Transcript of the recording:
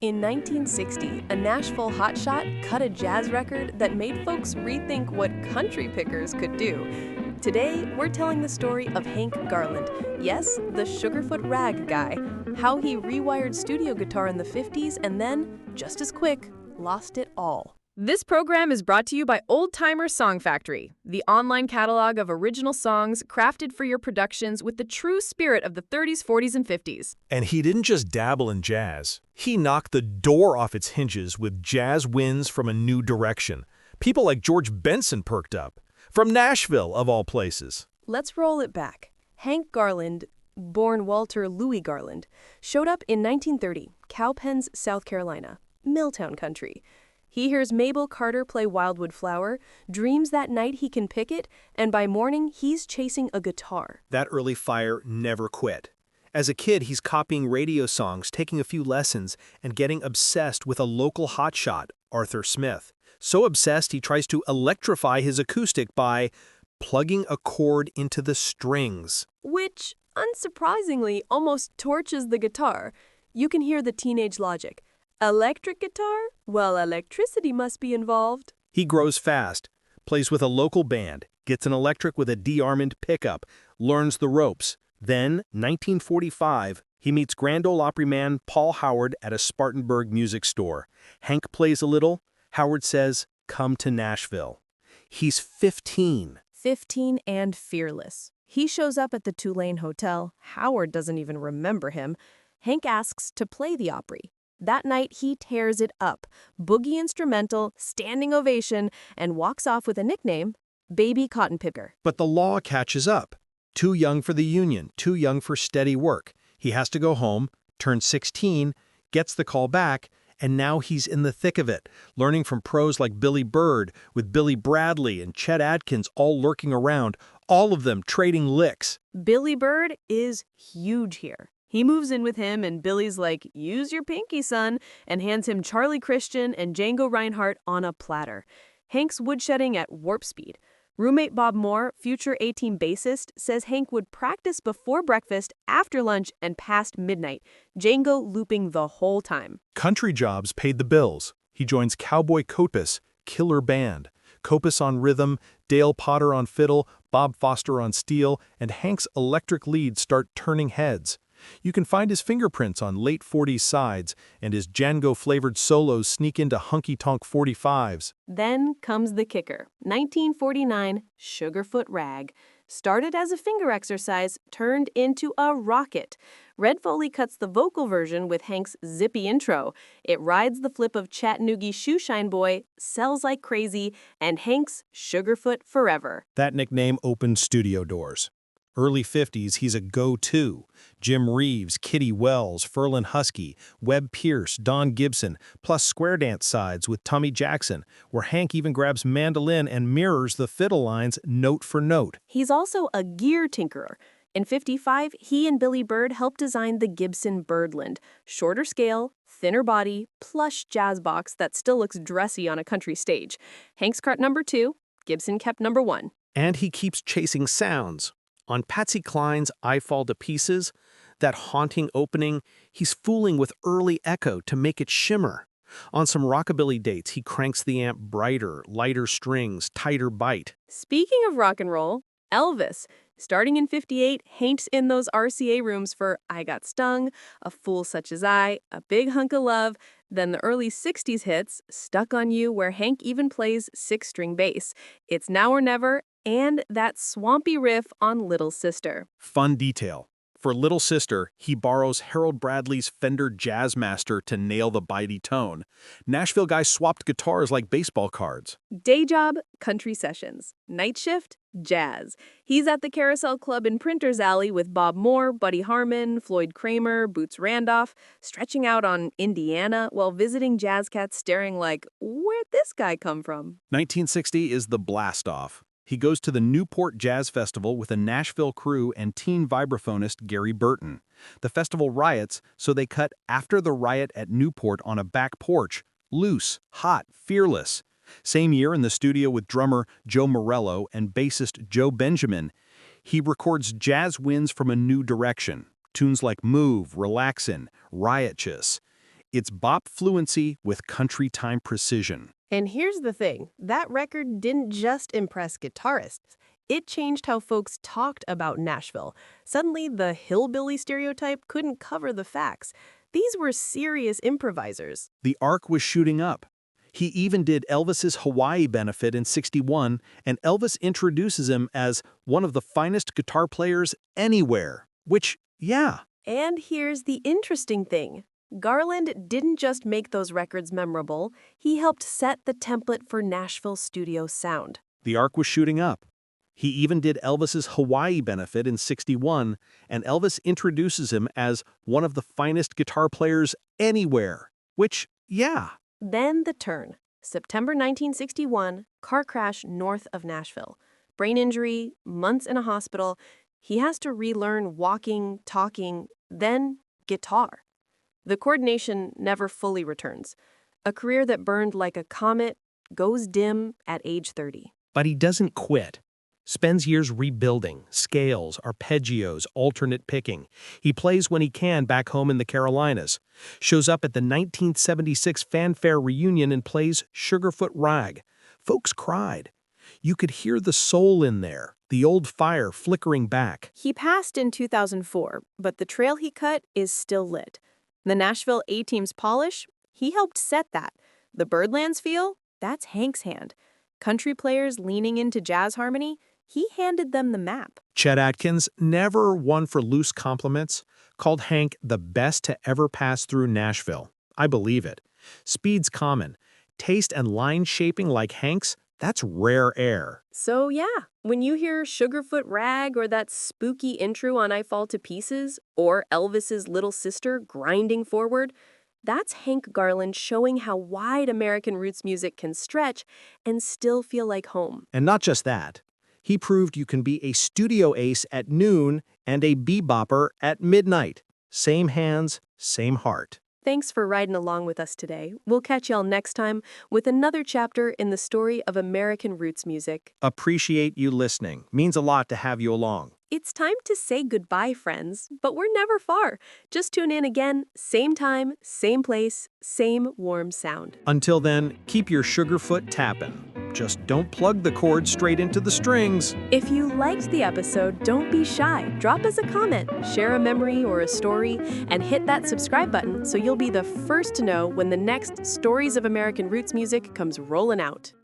In 1960, a Nashville hotshot cut a jazz record that made folks rethink what country pickers could do. Today, we're telling the story of Hank Garland, yes, the Sugarfoot Rag guy, how he rewired studio guitar in the 50s and then, just as quick, lost it all. This program is brought to you by Old Timer Song Factory, the online catalog of original songs crafted for your productions with the true spirit of the 30s, 40s, and 50s. And he didn't just dabble in jazz. He knocked the door off its hinges with jazz winds from a new direction. People like George Benson perked up. From Nashville, of all places. Let's roll it back. Hank Garland, born Walter Louis Garland, showed up in 1930, Cowpens, South Carolina, Milltown country. He hears Mabel Carter play Wildwood Flower, dreams that night he can pick it, and by morning he's chasing a guitar. That early fire never quit. As a kid, he's copying radio songs, taking a few lessons, and getting obsessed with a local hotshot, Arthur Smith. So obsessed he tries to electrify his acoustic by plugging a cord into the strings. Which, unsurprisingly, almost torches the guitar. You can hear the teenage logic. Electric guitar? Well, electricity must be involved. He grows fast, plays with a local band, gets an electric with a D-Armond pickup, learns the ropes. Then, 1945, he meets Grand Ole Opry man Paul Howard at a Spartanburg music store. Hank plays a little. Howard says, "Come to Nashville." He's 15. 15 and fearless. He shows up at the Tulane Hotel. Howard doesn't even remember him. Hank asks to play the Opry. That night, he tears it up. Boogie instrumental, standing ovation, and walks off with a nickname, Baby Cotton Picker. But the law catches up. Too young for the union, too young for steady work. He has to go home, turns 16, gets the call back, and now he's in the thick of it, learning from pros like Billy Bird, with Billy Bradley and Chet Atkins all lurking around, all of them trading licks. Billy Bird is huge here. He moves in with him, and Billy's like, "Use your pinky, son," and hands him Charlie Christian and Django Reinhardt on a platter. Hank's woodshedding at warp speed. Roommate Bob Moore, future A-Team bassist, says Hank would practice before breakfast, after lunch, and past midnight, Django looping the whole time. Country jobs paid the bills. He joins Cowboy Copas, killer band. Copas on rhythm, Dale Potter on fiddle, Bob Foster on steel, and Hank's electric leads start turning heads. You can find his fingerprints on late 40s sides, and his Django-flavored solos sneak into hunky-tonk 45s. Then comes the kicker. 1949, Sugarfoot Rag. Started as a finger exercise, turned into a rocket. Red Foley cuts the vocal version with Hank's zippy intro. It rides the flip of Chattanooga's Shoeshine Boy, sells like crazy, and Hank's Sugarfoot forever. That nickname opened studio doors. Early 50s, he's a go-to. Jim Reeves, Kitty Wells, Ferlin Husky, Webb Pierce, Don Gibson, plus square dance sides with Tommy Jackson, where Hank even grabs mandolin and mirrors the fiddle lines note for note. He's also a gear tinkerer. In 55, he and Billy Bird helped design the Gibson Birdland. Shorter scale, thinner body, plush jazz box that still looks dressy on a country stage. Hank's cart number 2, Gibson kept number 1. And he keeps chasing sounds. On Patsy Cline's I Fall to Pieces, that haunting opening, he's fooling with early echo to make it shimmer. On some rockabilly dates, he cranks the amp brighter, lighter strings, tighter bite. Speaking of rock and roll, Elvis. Starting in 58, Hank's in those RCA rooms for I Got Stung, A Fool Such As I, A Big Hunk of Love, then the early 60s hits, Stuck on You, where Hank even plays 6-string bass, It's Now or Never, and that swampy riff on Little Sister. Fun detail. For Little Sister, he borrows Harold Bradley's Fender Jazzmaster to nail the bitey tone. Nashville guys swapped guitars like baseball cards. Day job, country sessions. Night shift, jazz. He's at the Carousel Club in Printers Alley with Bob Moore, Buddy Harman, Floyd Kramer, Boots Randolph, stretching out on Indiana while visiting jazz cats staring like, where'd this guy come from? 1960 is the blast-off. He goes to the Newport Jazz Festival with a Nashville crew and teen vibraphonist Gary Burton. The festival riots, so they cut After the Riot at Newport on a back porch. Loose, hot, fearless. Same year in the studio with drummer Joe Morello and bassist Joe Benjamin, he records jazz winds from a new direction. Tunes like Move, Relaxin', Riotous. It's bop fluency with country time precision. And here's the thing, that record didn't just impress guitarists. It changed how folks talked about Nashville. Suddenly, the hillbilly stereotype couldn't cover the facts. These were serious improvisers. The arc was shooting up. He even did Elvis's Hawaii benefit in '61, and Elvis introduces him as one of the finest guitar players anywhere. Which, yeah. And here's the interesting thing. Garland didn't just make those records memorable, he helped set the template for Nashville's studio sound. The arc was shooting up. He even did Elvis's Hawaii benefit in '61, and Elvis introduces him as one of the finest guitar players anywhere. Which, yeah. Then the turn. September 1961, car crash north of Nashville. Brain injury, months in a hospital. He has to relearn walking, talking, then guitar. The coordination never fully returns. A career that burned like a comet goes dim at age 30. But he doesn't quit. Spends years rebuilding, scales, arpeggios, alternate picking. He plays when he can back home in the Carolinas. Shows up at the 1976 fanfare reunion and plays Sugarfoot Rag. Folks cried. You could hear the soul in there, the old fire flickering back. He passed in 2004, but the trail he cut is still lit. The Nashville A-Team's polish, he helped set that. The Birdlands feel, that's Hank's hand. Country players leaning into jazz harmony, he handed them the map. Chet Atkins, never one for loose compliments, called Hank the best to ever pass through Nashville. I believe it. Speed's common. Taste and line shaping like Hank's, that's rare air. So yeah, when you hear Sugarfoot Rag or that spooky intro on I Fall to Pieces, or Elvis's Little Sister grinding forward, that's Hank Garland showing how wide American roots music can stretch and still feel like home. And not just that. He proved you can be a studio ace at noon and a bebopper at midnight. Same hands, same heart. Thanks for riding along with us today. We'll catch y'all next time with another chapter in the story of American roots music. Appreciate you listening. Means a lot to have you along. It's time to say goodbye, friends, but we're never far. Just tune in again, same time, same place, same warm sound. Until then, keep your Sugarfoot tapping. Just don't plug the cord straight into the strings. If you liked the episode, don't be shy. Drop us a comment, share a memory or a story, and hit that subscribe button so you'll be the first to know when the next Stories of American Roots music comes rolling out.